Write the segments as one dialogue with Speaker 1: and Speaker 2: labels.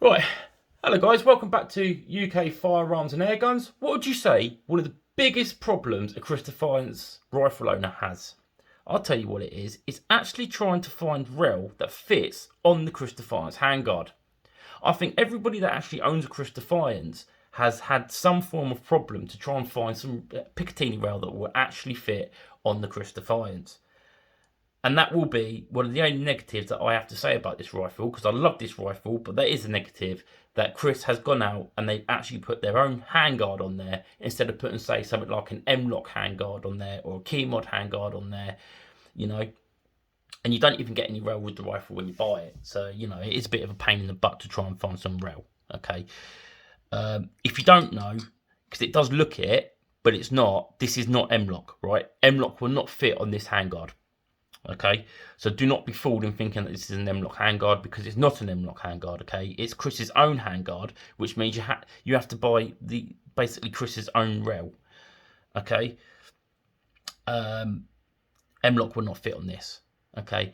Speaker 1: Right, hello guys, welcome back to UK Firearms and Airguns. What would you say one of the biggest problems a Chris Defiance rifle owner has? I'll tell you what it is. It's actually trying to find rel that fits on the Chris Defiance handguard. I think everybody that actually owns a Chris Defiance has had some form of problem to try and find some Picatinny rel that will actually fit on the Chris Defiance. And that will be one of the only negatives that I have to say about this rifle, because I love this rifle, but there is a negative that Chris has gone out and they've actually put their own handguard on there instead of putting, say, something like an M-Lock handguard on there or a Keymod handguard on there, you know. And you don't even get any rel with the rifle when you buy it. So, you know, it is a bit of a pain in the butt to try and find some rel, okay. If you don't know, because it does look it, but it's not, this is not M-Lock, right? M-Lock will not fit on this handguard. Okay, so do not be fooled in thinking that this is an M-Lock handguard, because it's not an M-Lock handguard. Okay, it's Chris's own handguard, which means you have to buy basically Chris's own rel. Okay, M-Lock will not fit on this. Okay,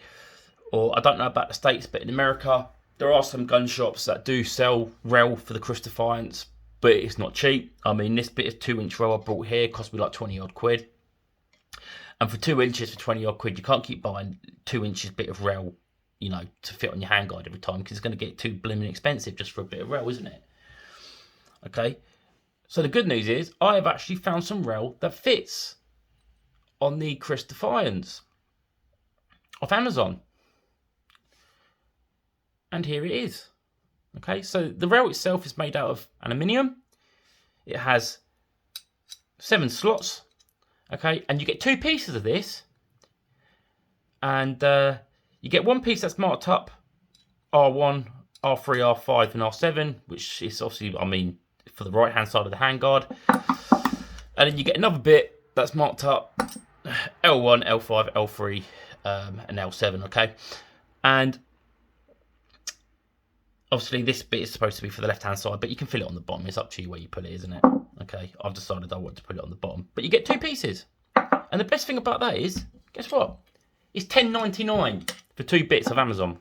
Speaker 1: or I don't know about the States, but in America there are some gun shops that do sell rel for the Chris Defiance, but it's not cheap. I mean, this bit of 2-inch rel I brought here cost me like 20 odd quid. And for 2 inches for 20 odd quid, you can't keep buying 2 inches bit of rel, you know, to fit on your handguard every time, because it's going to get too blooming expensive just for a bit of rel, isn't it? Okay. So the good news is I have actually found some rel that fits on the Chris Defiance off Amazon. And here it is. Okay. So the rel itself is made out of aluminium. It has 7 slots. Okay, and you get 2 pieces of this, and you get one piece that's marked up R1, R3, R5, and R7, which is obviously, I mean, for the right hand side of the handguard. And then you get another bit that's marked up L1, L5, L3, and L7. Okay, and obviously this bit is supposed to be for the left hand side, but you can fill it on the bottom. It's up to you where you put it, isn't it? Okay, I've decided I want to put it on the bottom. But you get 2 pieces. And the best thing about that is, guess what? It's $10.99 for 2 bits of Amazon.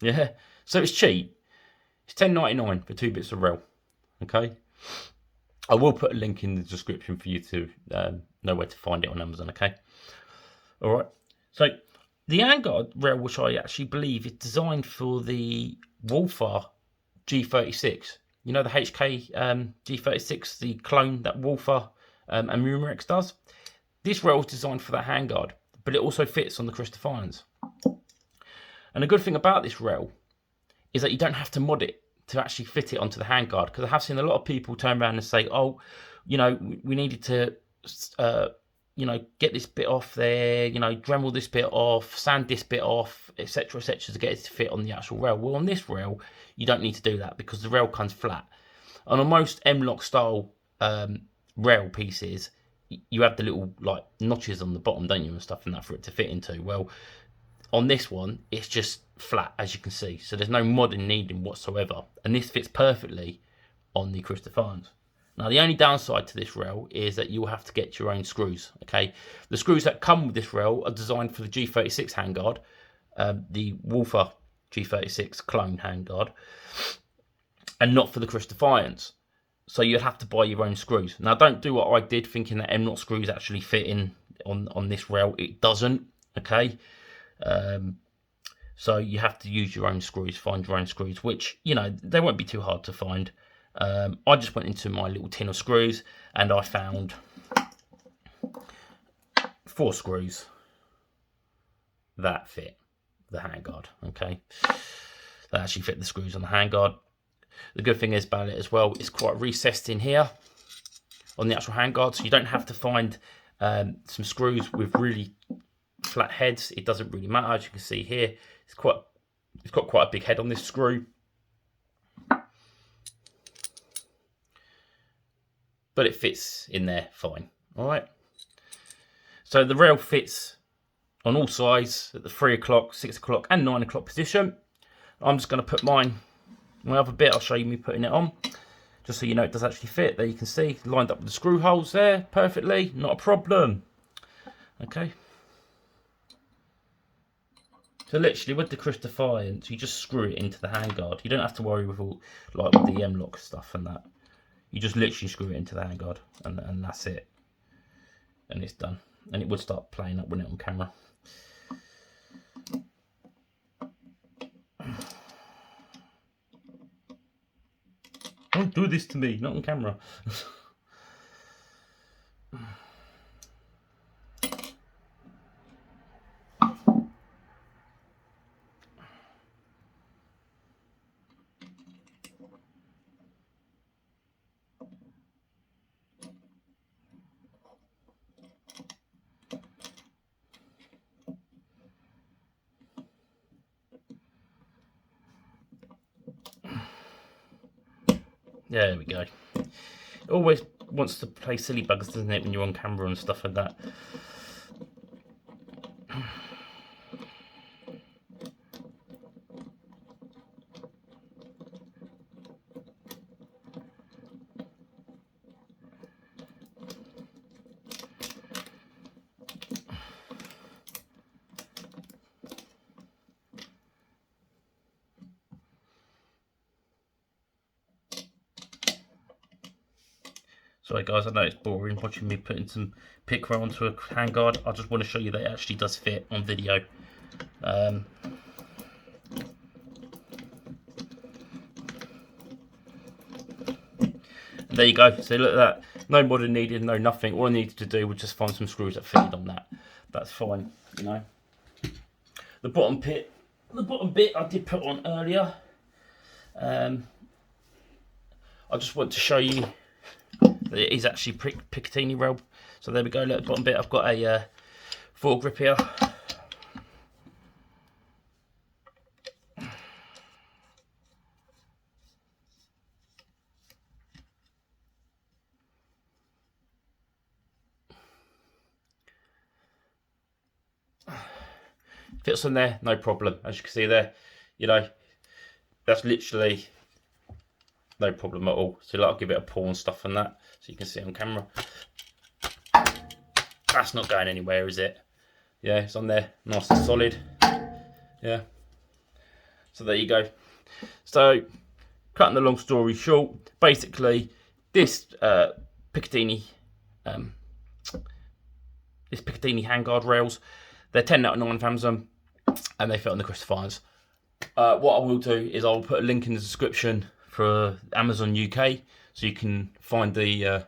Speaker 1: Yeah, so it's cheap. It's $10.99 for 2 bits of rel. Okay, I will put a link in the description for you to know where to find it on Amazon. Okay, all right. So the handguard rel, which I actually believe is designed for the Wolfer G36. You know the HK G36, the clone that Wolfer and Murex does? This rel is designed for that handguard, but it also fits on the Chris Defiance. And the good thing about this rel is that you don't have to mod it to actually fit it onto the handguard, because I have seen a lot of people turn around and say, oh, you know, we needed to, you know, get this bit off there, you know, Dremel this bit off, sand this bit off, etc., etc., to get it to fit on the actual rel. Well, on this rel, you don't need to do that, because the rel comes flat. And on most M-Lock style rel pieces, you have the little like notches on the bottom, don't you, and stuff and that for it to fit into. Well, on this one, it's just flat, as you can see. So there's no modding needed whatsoever. And this fits perfectly on the Chris Defiance. Now, the only downside to this rel is that you'll have to get your own screws, okay? The screws that come with this rel are designed for the G36 handguard, the Wolfer G36 clone handguard, and not for the Chris Defiance. So you'd have to buy your own screws. Now, don't do what I did, thinking that M-Lock screws actually fit in on this rel. It doesn't, okay? So you have to use your own screws, find your own screws, which, you know, they won't be too hard to find. I just went into my little tin of screws and I found 4 screws that fit the handguard, okay? That actually fit the screws on the handguard. The good thing is about it as well, it's quite recessed in here on the actual handguard, so you don't have to find some screws with really flat heads. It doesn't really matter. As you can see here, it's got quite a big head on this screw, but it fits in there fine. All right, so the rel fits on all sides at the 3 o'clock, 6 o'clock and 9 o'clock position. I'm just going to put my other bit. I'll show you me putting it on, just so you know it does actually fit. There you can see, lined up with the screw holes there perfectly, not a problem. Okay. So literally with the Chris Defiance, you just screw it into the handguard. You don't have to worry with all, like with the M-lock stuff and that. You just literally screw it into the handguard and that's it. And it's done. And it would start playing up, wouldn't it, on camera. Don't do this to me, not on camera. There we go. It always wants to play silly bugs, doesn't it, when you're on camera and stuff like that. Sorry guys, I know it's boring watching me putting some pick roll onto a handguard. I just want to show you that it actually does fit on video. There you go. So look at that. No modding needed, no nothing. All I needed to do was just find some screws that fitted on that. That's fine, you know. The bottom bit I did put on earlier. I just want to show you that it is actually Picatinny rail. So there we go. Look at the bottom bit. I've got a foregrip here. Fits on there, no problem. As you can see there, you know, that's literally no problem at all. So like, I'll give it a pull and stuff on that, so you can see on camera. That's not going anywhere, is it? Yeah, it's on there, nice and solid. Yeah. So there you go. So, cutting the long story short, basically, this Picatinny handguard rails, they're 10 out of 9 for Amazon, and they fit on the Chris Defiance. What I will do is I'll put a link in the description for Amazon UK, so you can find the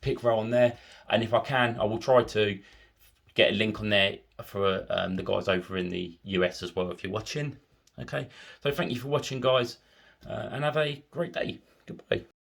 Speaker 1: pick rail on there. And if I can, I will try to get a link on there for the guys over in the US as well, if you're watching. Okay, so thank you for watching, guys, and have a great day. Goodbye.